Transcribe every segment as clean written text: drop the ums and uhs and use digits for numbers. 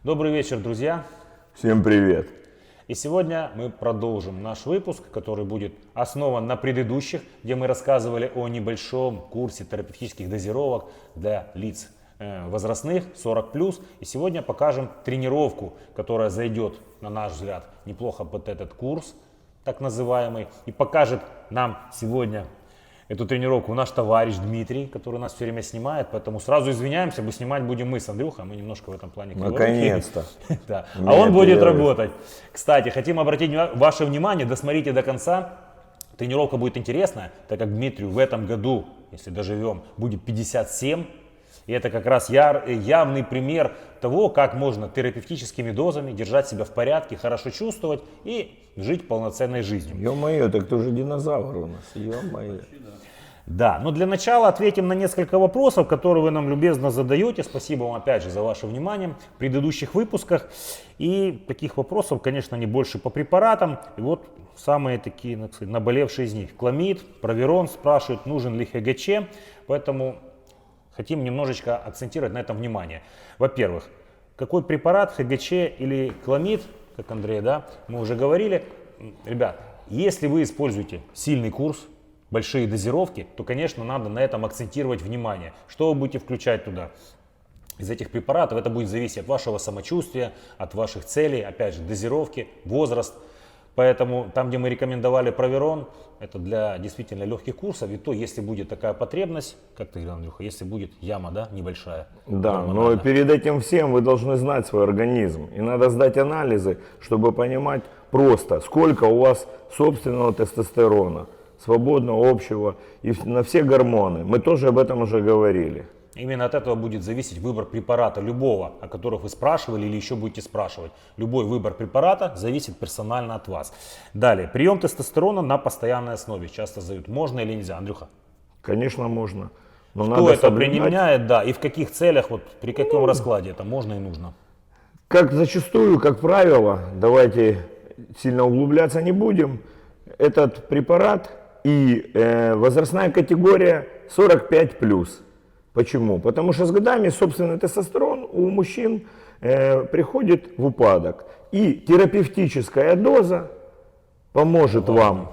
Добрый вечер, друзья! Всем привет! И сегодня мы продолжим наш выпуск, который будет основан на предыдущих, где мы рассказывали о небольшом курсе терапевтических дозировок для лиц возрастных, 40+. И сегодня покажем тренировку, которая зайдет, на наш взгляд, неплохо под этот курс, так называемый, и покажет нам сегодня эту тренировку наш товарищ Дмитрий, который нас все время снимает, поэтому сразу извиняемся, снимать будем мы с Андрюхой, мы немножко в этом плане криворуки. Наконец-то. Да. А он будет работать. Кстати, хотим обратить ваше внимание, досмотрите до конца. Тренировка будет интересная, так как Дмитрию в этом году, если доживем, будет 57. И это как раз явный пример того, как можно терапевтическими дозами держать себя в порядке, хорошо чувствовать и жить полноценной жизнью. Ё-моё, так ты уже динозавр у нас, ё-моё. Да, но для начала ответим на несколько вопросов, которые вы нам любезно задаете. Спасибо вам опять же за ваше внимание в предыдущих выпусках. И таких вопросов, конечно, не больше по препаратам. И вот самые такие, так сказать, наболевшие из них. Хламид, Проверон спрашивают, нужен ли ХГЧ. Поэтому хотим немножечко акцентировать на этом внимание. Во-первых, какой препарат, ХГЧ или хламид, как Андрей, да, мы уже говорили. Ребят, если вы используете сильный курс, большие дозировки, то, конечно, надо на этом акцентировать внимание. Что вы будете включать туда? Из этих препаратов это будет зависеть от вашего самочувствия, от ваших целей, опять же, дозировки, возраст. Поэтому там, где мы рекомендовали Проверон, это для действительно легких курсов. И то, если будет такая потребность, как ты говорил, Андрюха, если будет яма, да, небольшая. Да, но перед этим всем вы должны знать свой организм. И надо сдать анализы, чтобы понимать просто, сколько у вас собственного тестостерона, свободного, общего, и на все гормоны. Мы тоже об этом уже говорили. Именно от этого будет зависеть выбор препарата, любого, о которых вы спрашивали или еще будете спрашивать. Любой выбор препарата зависит персонально от вас. Далее, прием тестостерона на постоянной основе. Часто задают, можно или нельзя, Андрюха? Конечно, можно. Но Кто надо это соблюдать... применяет, да, и в каких целях, вот при каком раскладе это можно и нужно? Как зачастую, как правило, давайте сильно углубляться не будем, этот препарат и возрастная категория 45+. Почему? Потому что с годами собственный тестостерон у мужчин приходит в упадок. И терапевтическая доза поможет вам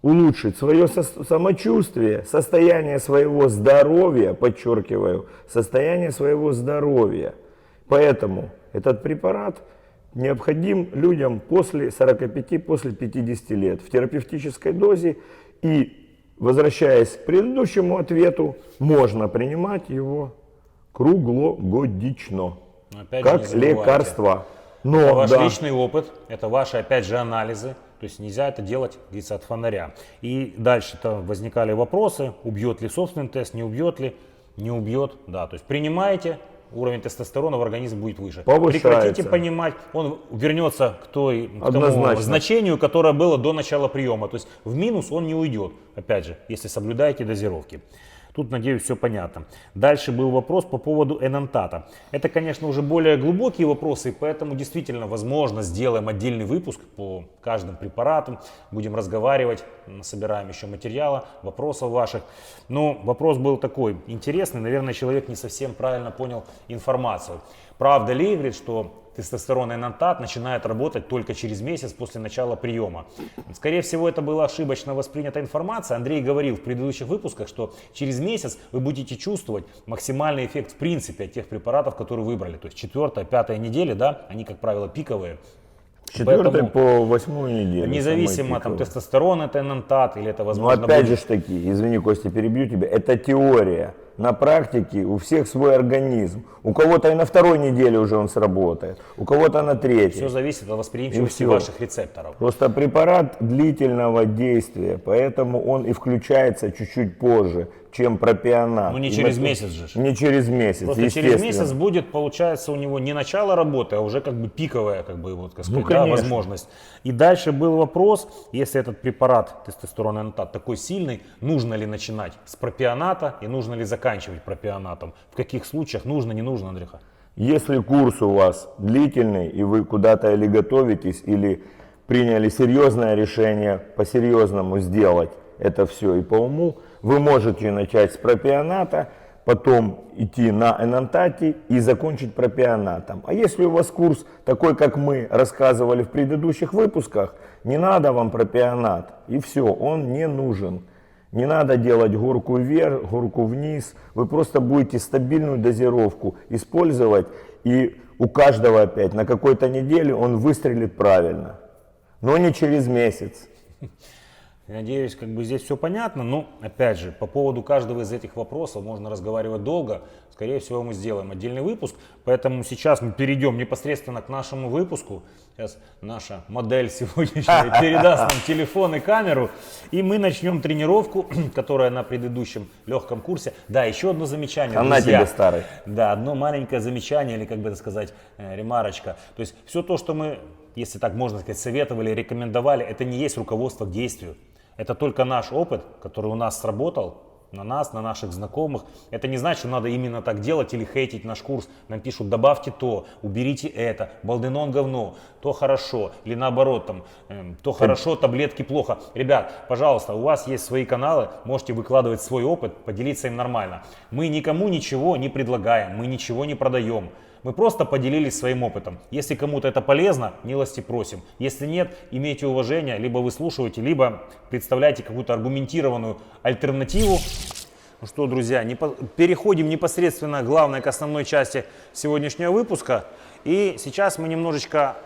улучшить свое самочувствие, состояние своего здоровья, подчеркиваю, состояние своего здоровья. Поэтому этот препарат необходим людям после 45, после 50 лет в терапевтической дозе. И, возвращаясь к предыдущему ответу, можно принимать его круглогодично, как лекарство. Но, это ваш личный опыт, это ваши, опять же, анализы. То есть нельзя это делать, как говорится, от фонаря. И дальше-то возникали вопросы, убьет ли собственный тест, не убьет ли, не убьет. Да, то есть принимаете, уровень тестостерона в организме будет выше. Повышается. Прекратите понимать, он вернется к тому значению, которое было до начала приема. То есть в минус он не уйдет, опять же, если соблюдаете дозировки. Тут, надеюсь, все понятно. Дальше был вопрос по поводу энантата. Это, конечно, уже более глубокие вопросы, поэтому действительно, возможно, сделаем отдельный выпуск по каждым препаратам. Будем разговаривать, собираем еще материала, вопросов ваших. Но вопрос был такой интересный, наверное, человек не совсем правильно понял информацию. Правда ли, говорит, что тестостерон энантат начинает работать только через месяц после начала приема? Скорее всего, это была ошибочно воспринята информация. Андрей говорил в предыдущих выпусках, что через месяц вы будете чувствовать максимальный эффект в принципе от тех препаратов, которые выбрали. То есть 4-5 недели, да, они, как правило, пиковые. С 4 по 8 неделю. Независимо, там, тестостерон это энантат или это возможно... Но опять же таки, извини, Костя, перебью тебя, это теория. На практике у всех свой организм. У кого-то и на 2-й неделе уже он сработает, у кого-то на 3-й. Все зависит от восприимчивости ваших рецепторов. Просто препарат длительного действия, поэтому он и включается чуть-чуть позже, чем пропионат. Ну не через месяц же. Не через месяц, просто через месяц будет, получается, у него не начало работы, а уже как бы пиковая, как бы, вот, так сказать, да, возможность. И дальше был вопрос, если этот препарат, тестостерон энантат, такой сильный, нужно ли начинать с пропионата и нужно ли заканчивать пропионатом? В каких случаях нужно, не нужно, Андрюха? Если курс у вас длительный, и вы куда-то или готовитесь, или приняли серьезное решение по-серьезному сделать это все и по уму, вы можете начать с пропионата, потом идти на энантате и закончить пропионатом. А если у вас курс такой, как мы рассказывали в предыдущих выпусках, не надо вам пропионат, и все, он не нужен. Не надо делать горку вверх, горку вниз, вы просто будете стабильную дозировку использовать, и у каждого опять на какой-то неделе он выстрелит правильно, но не через месяц. Надеюсь, как бы здесь все понятно. Но, опять же, по поводу каждого из этих вопросов можно разговаривать долго. Скорее всего, мы сделаем отдельный выпуск. Поэтому сейчас мы перейдем непосредственно к нашему выпуску. Сейчас наша модель сегодняшняя передаст нам телефон и камеру. И мы начнем тренировку, которая на предыдущем легком курсе. Да, еще одно замечание, Она друзья. тебе старый. Да, одно маленькое замечание, или, как бы это сказать, ремарочка. То есть все то, что мы, если так можно сказать, советовали, рекомендовали, это не есть руководство к действию. Это только наш опыт, который у нас сработал, на нас, на наших знакомых. Это не значит, что надо именно так делать или хейтить наш курс. Нам пишут, добавьте то, уберите это, балденон говно, то хорошо. Или наоборот, там, то хорошо, таблетки плохо. Ребят, пожалуйста, у вас есть свои каналы, можете выкладывать свой опыт, поделиться им нормально. Мы никому ничего не предлагаем, мы ничего не продаем. Мы просто поделились своим опытом. Если кому-то это полезно, милости просим. Если нет, имейте уважение, либо вы слушаете, либо представляете какую-то аргументированную альтернативу. Ну что, друзья, переходим непосредственно главной к основной части сегодняшнего выпуска. И сейчас мы немножечко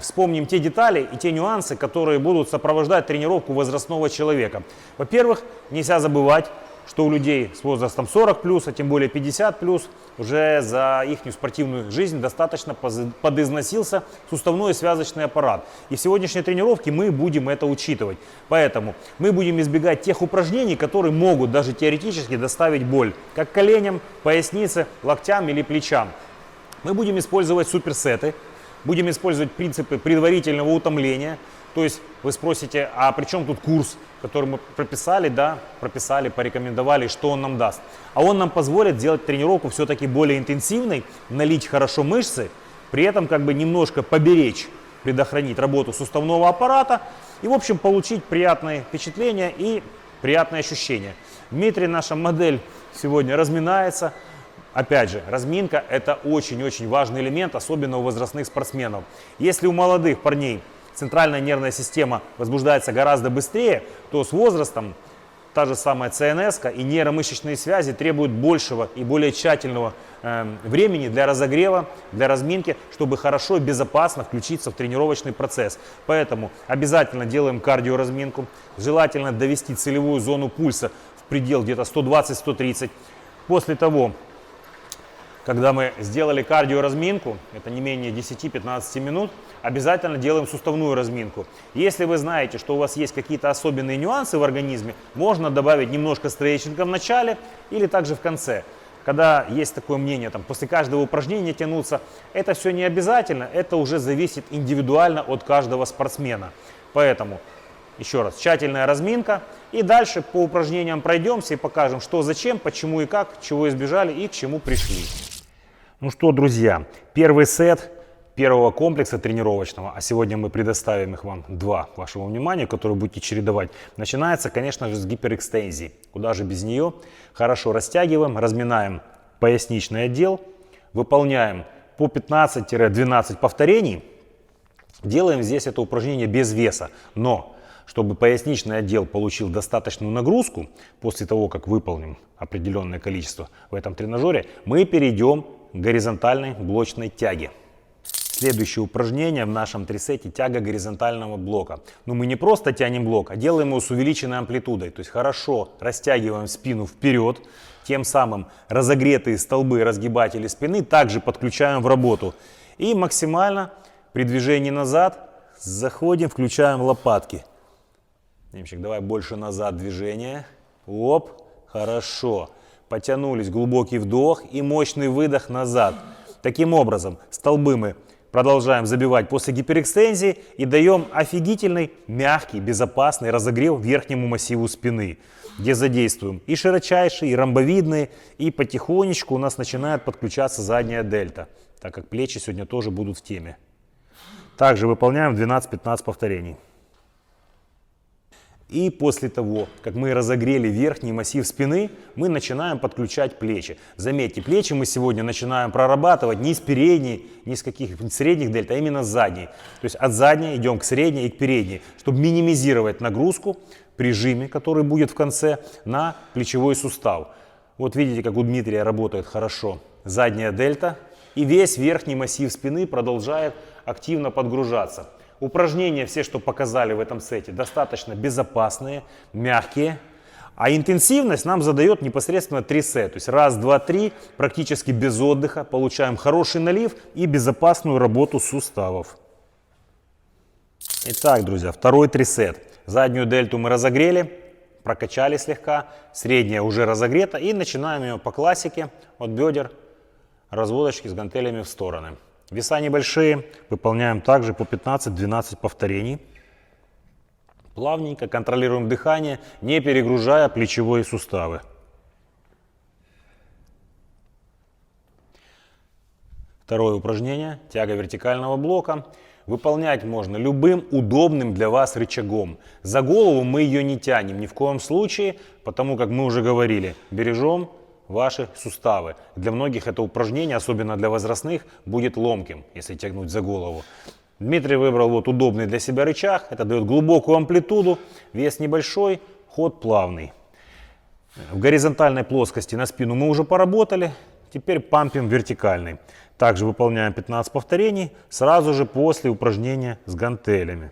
вспомним те детали и те нюансы, которые будут сопровождать тренировку возрастного человека. Во-первых, нельзя забывать, что у людей с возрастом 40+, а тем более 50+, уже за их спортивную жизнь достаточно подизносился суставной и связочный аппарат. И в сегодняшней тренировке мы будем это учитывать. Поэтому мы будем избегать тех упражнений, которые могут даже теоретически доставить боль, как коленям, пояснице, локтям или плечам. Мы будем использовать суперсеты, будем использовать принципы предварительного утомления. То есть вы спросите, а при чем тут курс, который мы прописали, порекомендовали, что он нам даст? А он нам позволит сделать тренировку все-таки более интенсивной, налить хорошо мышцы, при этом как бы немножко поберечь, предохранить работу суставного аппарата и, в общем, получить приятные впечатления и приятные ощущения. Дмитрий, наша модель, сегодня разминается. Опять же, разминка – это очень-очень важный элемент, особенно у возрастных спортсменов. Если у молодых парней центральная нервная система возбуждается гораздо быстрее, то с возрастом та же самая ЦНС и нейромышечные связи требуют большего и более тщательного времени для разогрева, для разминки, чтобы хорошо и безопасно включиться в тренировочный процесс. Поэтому обязательно делаем кардиоразминку, желательно довести целевую зону пульса в предел где-то 120-130. После того, когда мы сделали кардиоразминку, это не менее 10-15 минут, обязательно делаем суставную разминку. Если вы знаете, что у вас есть какие-то особенные нюансы в организме, можно добавить немножко стретчинга в начале или также в конце. Когда есть такое мнение, там, после каждого упражнения тянуться, это все не обязательно, это уже зависит индивидуально от каждого спортсмена. Поэтому, еще раз, тщательная разминка. И дальше по упражнениям пройдемся и покажем, что зачем, почему и как, чего избежали и к чему пришли. Ну что, друзья, первый сет первого комплекса тренировочного, а сегодня мы предоставим их вам два вашего внимания, которые будете чередовать, начинается, конечно же, с гиперэкстензии. Куда же без нее? Хорошо растягиваем, разминаем поясничный отдел, выполняем по 15-12 повторений. Делаем здесь это упражнение без веса, но чтобы поясничный отдел получил достаточную нагрузку после того, как выполним определенное количество в этом тренажере, мы перейдем к горизонтальной блочной тяге. Следующее упражнение в нашем трисете – тяга горизонтального блока. Но мы не просто тянем блок, а делаем его с увеличенной амплитудой. То есть хорошо растягиваем спину вперед, тем самым разогретые столбы разгибатели спины также подключаем в работу. И максимально при движении назад заходим, включаем лопатки. Немчик, давай больше назад движение. Оп, хорошо. Потянулись, глубокий вдох и мощный выдох назад. Таким образом, столбы мы продолжаем забивать после гиперэкстензии и даем офигительный, мягкий, безопасный разогрев верхнему массиву спины, где задействуем и широчайшие, и ромбовидные, и потихонечку у нас начинает подключаться задняя дельта, так как плечи сегодня тоже будут в теме. Также выполняем 12-15 повторений. И после того, как мы разогрели верхний массив спины, мы начинаем подключать плечи. Заметьте, плечи мы сегодня начинаем прорабатывать не с передней, не с каких средних дельт, а именно с задней. То есть от задней идем к средней и к передней, чтобы минимизировать нагрузку при жиме, который будет в конце, на плечевой сустав. Вот видите, как у Дмитрия работает хорошо задняя дельта. И весь верхний массив спины продолжает активно подгружаться. Упражнения, все, что показали в этом сете, достаточно безопасные, мягкие. А интенсивность нам задает непосредственно 3 сета. То есть раз, два, три, практически без отдыха. Получаем хороший налив и безопасную работу суставов. Итак, друзья, второй трисет. Заднюю дельту мы разогрели, прокачали слегка. Средняя уже разогрета. И начинаем ее по классике от бедер. Разводочки с гантелями в стороны. Веса небольшие, выполняем также по 15-12 повторений. Плавненько контролируем дыхание, не перегружая плечевые суставы. Второе упражнение, тяга вертикального блока. Выполнять можно любым удобным для вас рычагом. За голову мы ее не тянем ни в коем случае, потому как мы уже говорили, бережем ваши суставы. Для многих это упражнение, особенно для возрастных, будет ломким, если тягнуть за голову. Дмитрий выбрал вот удобный для себя рычаг. Это дает глубокую амплитуду, вес небольшой, ход плавный. В горизонтальной плоскости на спину мы уже поработали. Теперь пампим вертикальный. Также выполняем 15 повторений сразу же после упражнения с гантелями.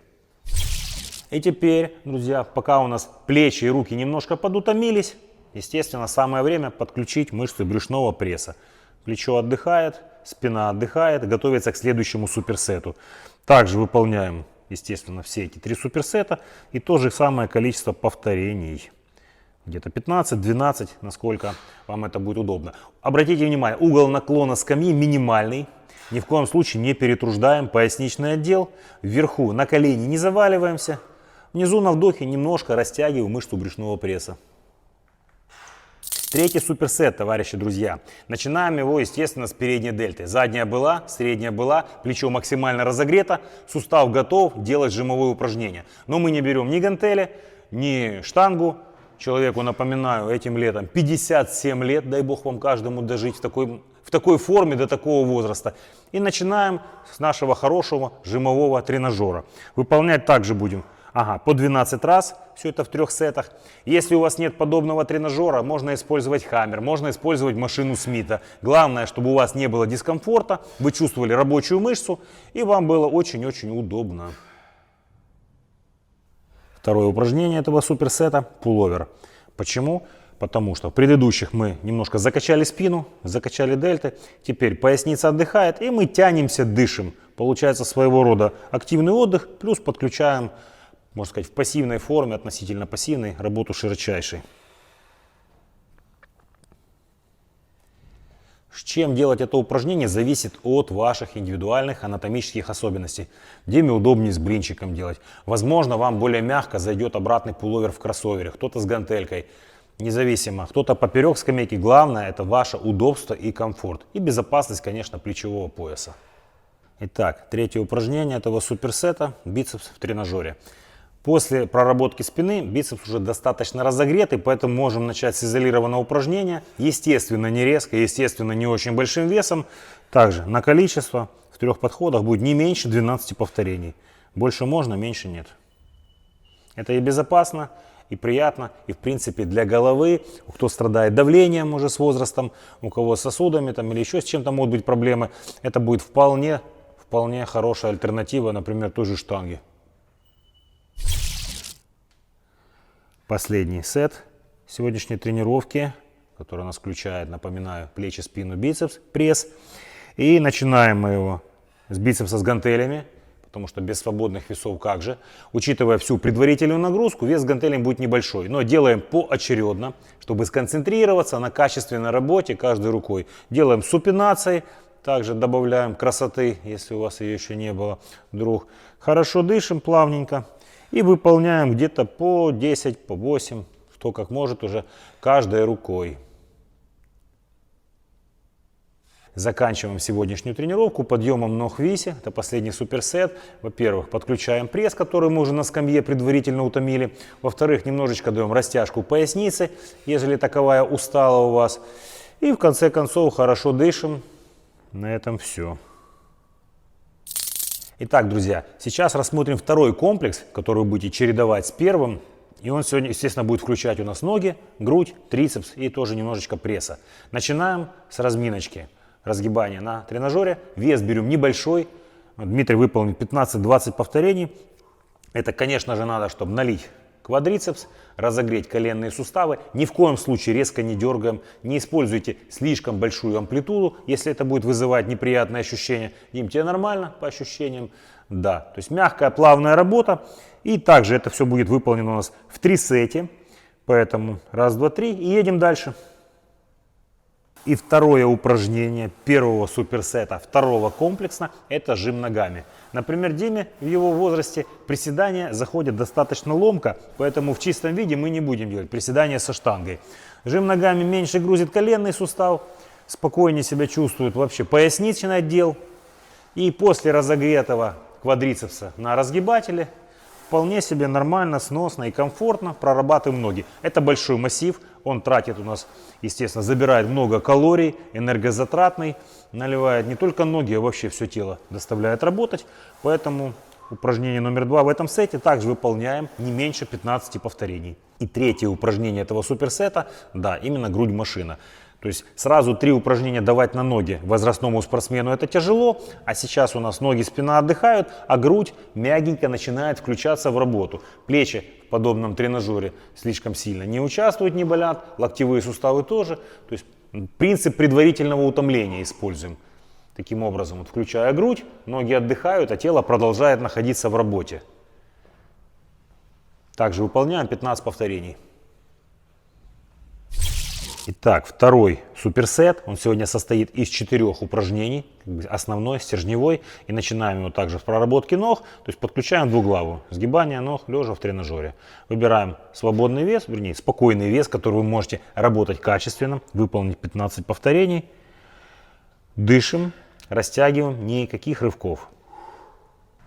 И теперь, друзья, пока у нас плечи и руки немножко подутомились, естественно, самое время подключить мышцы брюшного пресса. Плечо отдыхает, спина отдыхает, готовится к следующему суперсету. Также выполняем, естественно, все эти 3 суперсета и то же самое количество повторений. Где-то 15-12, насколько вам это будет удобно. Обратите внимание, угол наклона скамьи минимальный. Ни в коем случае не перетруждаем поясничный отдел. Вверху на колени не заваливаемся. Внизу на вдохе немножко растягиваем мышцу брюшного пресса. Третий суперсет, товарищи друзья. Начинаем его, естественно, с передней дельты. Задняя была, средняя была, плечо максимально разогрето, сустав готов делать жимовые упражнения. Но мы не берем ни гантели, ни штангу. Человеку, напоминаю, этим летом 57 лет, дай бог вам каждому дожить в такой форме до такого возраста. И начинаем с нашего хорошего жимового тренажера. Выполнять также будем по 12 раз, все это в 3 сетах. Если у вас нет подобного тренажера, можно использовать хаммер, можно использовать машину Смита. Главное, чтобы у вас не было дискомфорта, вы чувствовали рабочую мышцу и вам было очень-очень удобно. Второе упражнение этого суперсета – пуловер. Почему? Потому что в предыдущих мы немножко закачали спину, закачали дельты. Теперь поясница отдыхает и мы тянемся, дышим. Получается своего рода активный отдых, плюс подключаем, можно сказать, в пассивной форме, относительно пассивной, работу широчайшей. С чем делать это упражнение зависит от ваших индивидуальных анатомических особенностей. Где мне удобнее с блинчиком делать. Возможно, вам более мягко зайдет обратный пуловер в кроссовере, кто-то с гантелькой. Независимо, кто-то поперек скамейки. Главное, это ваше удобство и комфорт. И безопасность, конечно, плечевого пояса. Итак, третье упражнение этого суперсета – бицепс в тренажере. После проработки спины бицепс уже достаточно разогретый, поэтому можем начать с изолированного упражнения. Естественно, не резко, естественно, не очень большим весом. Также на количество в 3 подходах будет не меньше 12 повторений. Больше можно, меньше нет. Это и безопасно, и приятно, и в принципе для головы, кто страдает давлением уже с возрастом, у кого с сосудами там, или еще с чем-то могут быть проблемы, это будет вполне хорошая альтернатива, например, той же штанги. Последний сет сегодняшней тренировки, который у нас включает, напоминаю, плечи, спину, бицепс, пресс. И начинаем мы его с бицепса с гантелями, потому что без свободных весов как же. Учитывая всю предварительную нагрузку, вес гантелей будет небольшой. Но делаем поочередно, чтобы сконцентрироваться на качественной работе каждой рукой. Делаем супинацией, также добавляем красоты, если у вас ее еще не было, вдруг. Хорошо дышим плавненько. И выполняем где-то по 10, по 8, кто как может уже, каждой рукой. Заканчиваем сегодняшнюю тренировку подъемом ног в висе. Это последний суперсет. Во-первых, подключаем пресс, который мы уже на скамье предварительно утомили. Во-вторых, немножечко даем растяжку поясницы, если таковая устала у вас. И в конце концов хорошо дышим. На этом все. Итак, друзья, сейчас рассмотрим второй комплекс, который вы будете чередовать с первым. И он сегодня, естественно, будет включать у нас ноги, грудь, трицепс и тоже немножечко пресса. Начинаем с разминочки. Разгибание на тренажере. Вес берем небольшой. Дмитрий выполнит 15-20 повторений. Это, конечно же, надо, чтобы налить квадрицепс, разогреть коленные суставы. Ни в коем случае резко не дергаем. Не используйте слишком большую амплитуду, если это будет вызывать неприятные ощущения. Дим, тебе нормально по ощущениям? Да. То есть мягкая, плавная работа. И также это все будет выполнено у нас в 3 сета. Поэтому раз, два, три и едем дальше. И второе упражнение первого суперсета, второго комплекса, это жим ногами. Например, Диме в его возрасте приседания заходят достаточно ломко, поэтому в чистом виде мы не будем делать приседания со штангой. Жим ногами меньше грузит коленный сустав, спокойнее себя чувствует вообще поясничный отдел. И после разогретого квадрицепса на разгибателе вполне себе нормально, сносно и комфортно прорабатываем ноги. Это большой массив, он тратит у нас, естественно, забирает много калорий, энергозатратный, наливает не только ноги, а вообще все тело доставляет работать. Поэтому упражнение номер 2 в этом сете также выполняем не меньше 15 повторений. И третье упражнение этого суперсета, да, именно грудь-машина. То есть сразу 3 упражнения давать на ноги возрастному спортсмену это тяжело, а сейчас у нас ноги, спина отдыхают, а грудь мягенько начинает включаться в работу. Плечи в подобном тренажере слишком сильно не участвуют, не болят, локтевые суставы тоже. То есть принцип предварительного утомления используем. Таким образом, вот, включая грудь, ноги отдыхают, а тело продолжает находиться в работе. Также выполняем 15 повторений. Итак, второй суперсет, он сегодня состоит из 4 упражнений, основной, стержневой, и начинаем его также с проработки ног, то есть подключаем двуглавую, сгибание ног лежа в тренажере. Выбираем свободный вес, вернее спокойный вес, который вы можете работать качественно, выполнить 15 повторений, дышим, растягиваем, никаких рывков.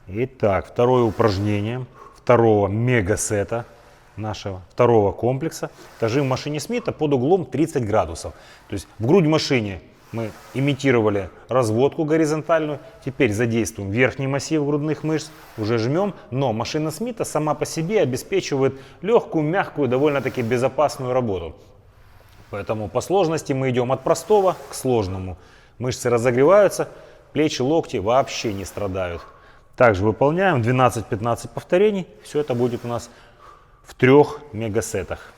Итак, второе упражнение второго мегасета нашего второго комплекса. Это жим в машине Смита под углом 30 градусов. То есть в грудь-машине мы имитировали разводку горизонтальную. Теперь задействуем верхний массив грудных мышц, уже жмем. Но машина Смита сама по себе обеспечивает легкую, мягкую, довольно-таки безопасную работу. Поэтому по сложности мы идем от простого к сложному. Мышцы разогреваются, плечи, локти вообще не страдают. Также выполняем 12-15 повторений. Все это будет у нас в 3 мегасетах.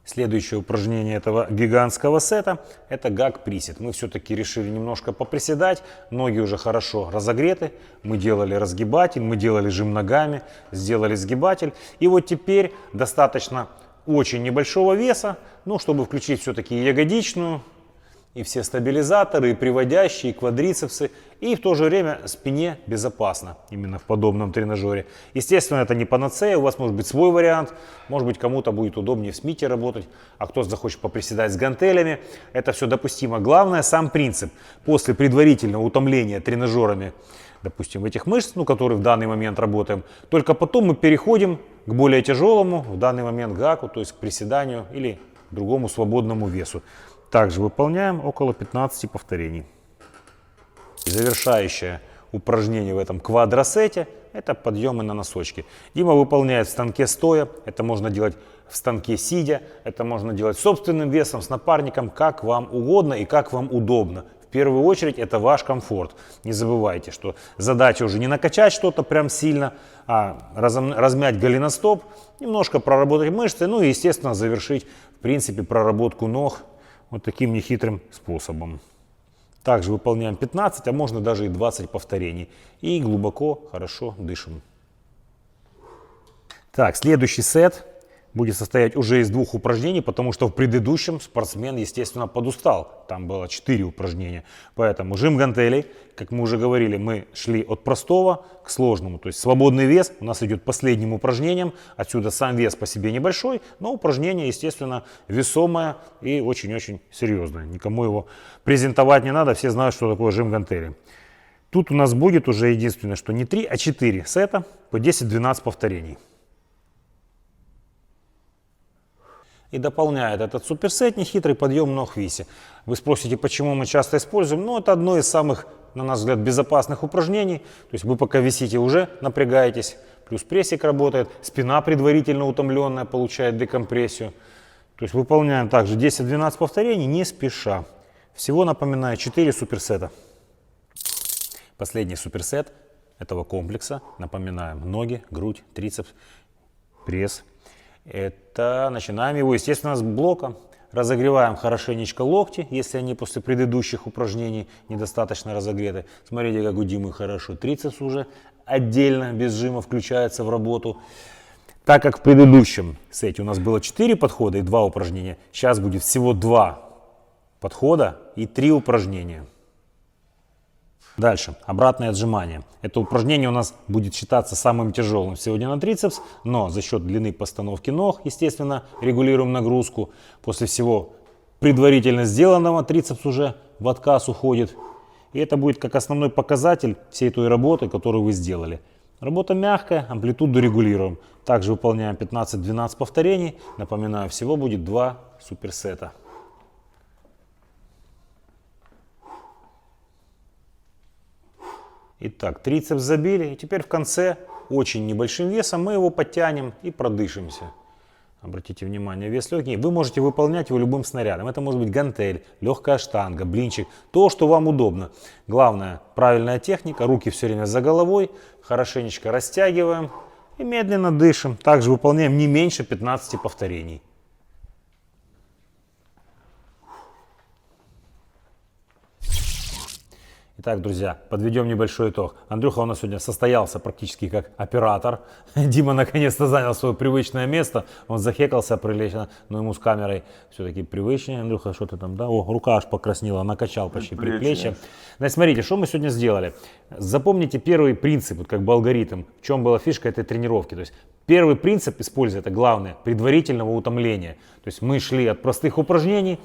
Следующее упражнение этого гигантского сета – это гак-присед. Мы все-таки решили немножко поприседать, ноги уже хорошо разогреты. Мы делали разгибатель, мы делали жим ногами, сделали сгибатель. И вот теперь достаточно очень небольшого веса, ну, чтобы включить все-таки ягодичную, и все стабилизаторы, и приводящие, и квадрицепсы, и в то же время спине безопасно, именно в подобном тренажере. Естественно, это не панацея, у вас может быть свой вариант, может быть кому-то будет удобнее в Смите работать, а кто-то захочет поприседать с гантелями, это все допустимо. Главное сам принцип, после предварительного утомления тренажерами, допустим, этих мышц, ну, которые в данный момент работаем, только потом мы переходим к более тяжелому, в данный момент гаку, то есть к приседанию или другому свободному весу. Также выполняем около 15 повторений. И завершающее упражнение в этом квадросете – это подъемы на носочки. Дима выполняет в станке стоя, это можно делать в станке сидя, это можно делать собственным весом, с напарником, как вам угодно и как вам удобно. В первую очередь это ваш комфорт. Не забывайте, что задача уже не накачать что-то прям сильно, а размять голеностоп, немножко проработать мышцы, ну и естественно завершить в принципе проработку ног вот таким нехитрым способом. Также выполняем 15, а можно даже и 20 повторений. И глубоко, хорошо дышим. Так, следующий сет будет состоять уже из 2 упражнений, потому что в предыдущем спортсмен, естественно, подустал. Там было 4 упражнения. Поэтому жим гантелей, как мы уже говорили, мы шли от простого к сложному. То есть свободный вес у нас идет последним упражнением. Отсюда сам вес по себе небольшой, но упражнение, естественно, весомое и очень-очень серьезное. Никому его презентовать не надо, все знают, что такое жим гантелей. Тут у нас будет уже единственное, что не 3, а 4 сета по 10-12 повторений. И дополняет этот суперсет нехитрый подъем ног в висе. Вы спросите, почему мы часто используем? Ну, это одно из самых, на наш взгляд, безопасных упражнений. То есть вы пока висите, уже напрягаетесь, плюс прессик работает, спина предварительно утомленная получает декомпрессию. То есть выполняем также 10-12 повторений не спеша. Всего, напоминаю, 4 суперсета. Последний суперсет этого комплекса. Напоминаем, ноги, грудь, трицепс, пресс. Это начинаем его, естественно, с блока. Разогреваем хорошенечко локти, если они после предыдущих упражнений недостаточно разогреты. Смотрите, как у Димы хорошо. Трицепс уже отдельно, без жима, включается в работу. Так как в предыдущем сете у нас было 4 подхода и 2 упражнения, сейчас будет всего 2 подхода и 3 упражнения. Дальше, обратное отжимание. Это упражнение у нас будет считаться самым тяжелым сегодня на трицепс, но за счет длины постановки ног, естественно, регулируем нагрузку. После всего предварительно сделанного трицепс уже в отказ уходит. И это будет как основной показатель всей той работы, которую вы сделали. Работа мягкая, амплитуду регулируем. Также выполняем 15-12 повторений. Напоминаю, всего будет 2 суперсета. Итак, трицепс забили, и теперь в конце очень небольшим весом мы его подтянем и продышимся. Обратите внимание, вес легкий. Вы можете выполнять его любым снарядом. Это может быть гантель, легкая штанга, блинчик, то, что вам удобно. Главное, правильная техника, руки все время за головой, хорошенечко растягиваем и медленно дышим. Также выполняем не меньше 15 повторений. Итак, друзья, подведем небольшой итог. Андрюха у нас сегодня состоялся практически как оператор. Дима наконец-то занял свое привычное место. Он захекался прилично, но ему с камерой все-таки привычнее. Андрюха, что ты там, да? О, рука аж покраснела, накачал почти предплечье. Значит, смотрите, что мы сегодня сделали. Запомните первый принцип, вот как бы алгоритм. В чем была фишка этой тренировки. То есть первый принцип, используя это главное, предварительного утомления. То есть мы шли от простых упражнений,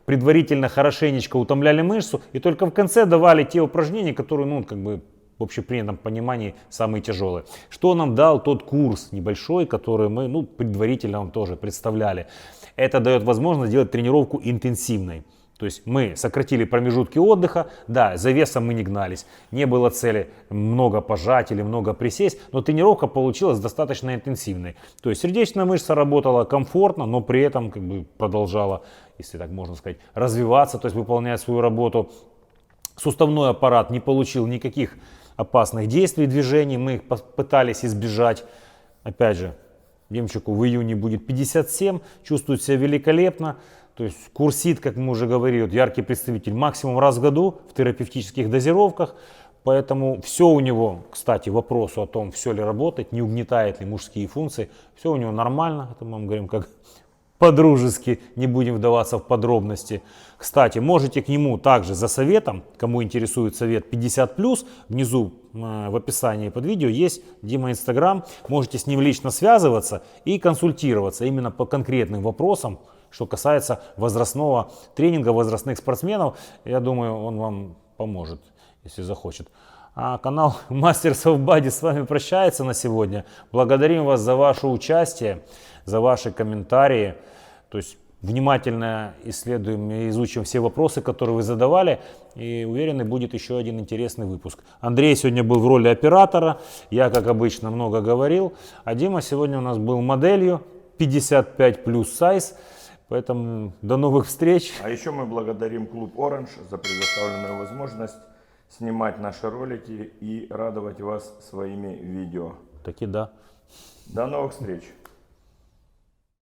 предварительно хорошенечко утомляли мышцу и только в конце давали те упражнения, которые, ну, как бы в общепринятом понимании самые тяжелые. Что нам дал тот курс небольшой, который мы, ну, предварительно вам тоже представляли. Это дает возможность сделать тренировку интенсивной. То есть мы сократили промежутки отдыха, да, за весом мы не гнались, не было цели много пожать или много присесть, но тренировка получилась достаточно интенсивной. То есть сердечная мышца работала комфортно, но при этом как бы продолжала, если так можно сказать, развиваться, то есть выполнять свою работу. Суставной аппарат не получил никаких опасных действий, движений, мы их пытались избежать. Опять же, Демчику в июне будет 57, чувствует себя великолепно. То есть курсит, как мы уже говорили, вот яркий представитель, максимум раз в году в терапевтических дозировках. Поэтому все у него, кстати, вопросу о том, все ли работает, не угнетает ли мужские функции, все у него нормально. Это мы вам говорим как по-дружески, не будем вдаваться в подробности. Кстати, можете к нему также за советом, кому интересует совет 50+, внизу в описании под видео есть Дима Инстаграм, можете с ним лично связываться и консультироваться именно по конкретным вопросам, что касается возрастного тренинга, возрастных спортсменов. Я думаю, он вам поможет, если захочет. А канал Masters of Body с вами прощается на сегодня. Благодарим вас за ваше участие, за ваши комментарии. То есть внимательно исследуем и изучим все вопросы, которые вы задавали. И уверены, будет еще один интересный выпуск. Андрей сегодня был в роли оператора. Я, как обычно, много говорил. А Дима сегодня у нас был моделью 55+ size. Поэтому до новых встреч. А еще мы благодарим клуб Orange за предоставленную возможность снимать наши ролики и радовать вас своими видео. Таки да. До новых встреч.